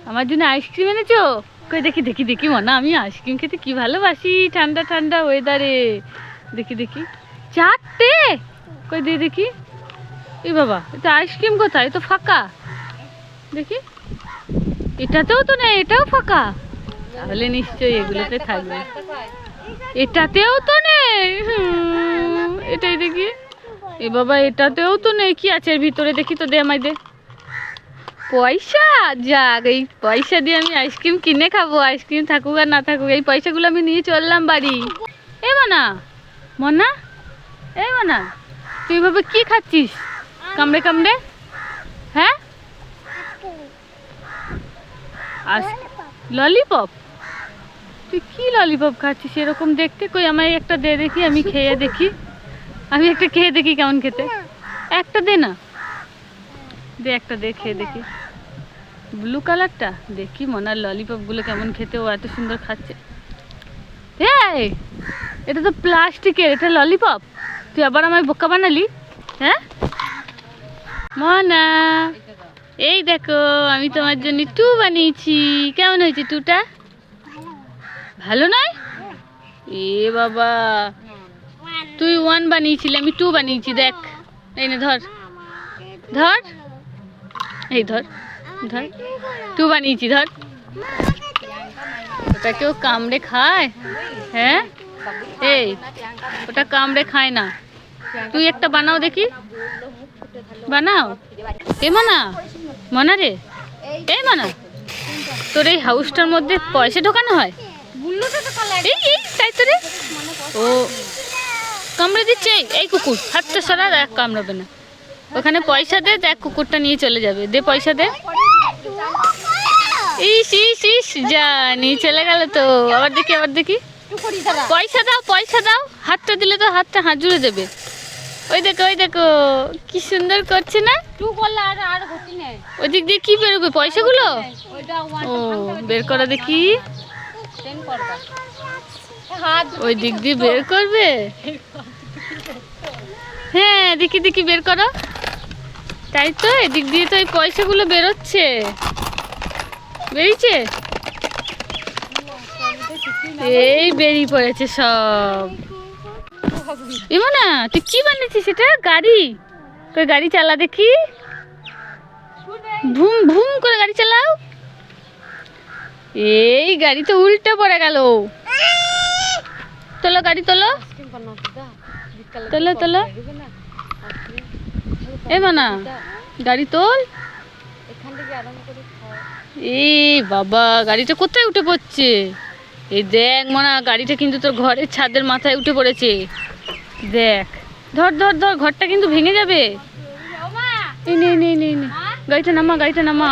আমার জন্য আইসক্রিম এনেছো? কই দেখি দেখি দেখি মনা, আমি আইসক্রিম খেতে কি ভালোবাসি ঠান্ডা ঠান্ডা ওয়েদারে। দেখি দেখি 4টে, কই দিয়ে দেখি। এই বাবা, এটা আইসক্রিম কোথায়? এ তো ফাঁকা। দেখি এটাতেও তো নেই, এটাও ফাঁকা। তাহলে নিশ্চয়ই এগুলোতে থাকবে। এটাতেও তো নেই। এটাই দেখি। এ বাবা, এটাতেও তো নেই। কি আছে এর ভিতরে? দেখি তো, দে আমায় দে। পয়সা? যাক, এই পয়সা দিয়ে আমি আইসক্রিম কিনে খাবো। আইসক্রিম থাকুক আর না থাকুক, এই পয়সাগুলো আমি নিয়ে চললাম বাড়ি। এ মনা, মনা, এ মনা, তুই ভাবে কি খাচ্ছিস কামড়ে কামড়ে? হ্যাঁ, ললিপপ? তুই কি ললিপপ খাচ্ছিস এরকম দেখতে? কই আমায় একটা দে দেখি, আমি খেয়ে দেখি। আমি একটা খেয়ে দেখি কেমন খেতে। একটা দে না, দে একটা, দে খেয়ে দেখি। ব্লু কালারটা দেখি মনার ললিপপগুলো কেমন খেতে। ও এত সুন্দর খাচ্ছে। এই, এটা তো প্লাস্টিকের, এটা ললিপপ। তুই আবার আমায় বোকা বানালি। হ্যাঁ মনা, এই দেখো আমি তোমার জন্য 2 বানিয়েছি। কেমন হয়েছে 2টা? ভালো নয়? এ বাবা, তুই 1 বানিয়েছিলি, আমি 2 বানিয়েছি। দেখ, এই নে ধর ধর, এই ধর ধর, 2 বানিয়েছি, ধর। ওটা কেউ কামড়ে খায়? হ্যাঁ, এই ওটা কামড়ে খায় না। তুই একটা বানাও দেখি, বানাও। এ মনা, মনা রে, এই মনা, তোর এই হাউসটার মধ্যে পয়সা ঢোকানো হয়? এই এই তাই তো রে। ও কামড়ে দিচ্ছে। এই কুকুর, হাতটা সরা, দেখ কামড়াবে না। ওখানে পয়সা দে, দেখ কুকুরটা নিয়ে চলে যাবে। দে পয়সা দে। ইস ইস ইস, যা নিয়ে চলে গেল তো। আবার দেখি, আবার দেখি। পয়সা দাও, পয়সা দাও। হাতটা দিলে তো হাতটা হাত জুড়ে দেবে। ওই দেখো, ওই দেখো কি সুন্দর করছে না? ওই দিক দিয়ে কি বেরোবে পয়সাগুলো? ও বের করা দেখি। ওই দিক দিয়ে বের করবে? হ্যাঁ দেখি দেখি, বের করো। তাই তো, এদিক দিয়ে তো এই পয়সাগুলো বেরোচ্ছে। বেরিয়েছে? এই বেরিয়ে পড়েছে সব। এমন না, তুই কি বানিয়েছিস? সেটা গাড়ি? তুই গাড়ি চালা দেখি। ভুম ভুম করে গাড়ি চালাও। এই গাড়ি তো উল্টে পড়ে গেল। তোলো গাড়ি, তোলো তোলো তোলো। এ মানা, গাড়ি তোল। এই বাবা, গাড়িটা কোথায় উঠে পড়ছে? এই দেখ মনা, গাড়িটা কিন্তু তোর ঘরের ছাদের মাথায় উঠে পড়েছে। দেখ, ধর ধর ধর, ঘরটা কিন্তু ভেঙে যাবে। এই নে নে নে নে, গাড়িটা নামা, গাড়িটা নামা।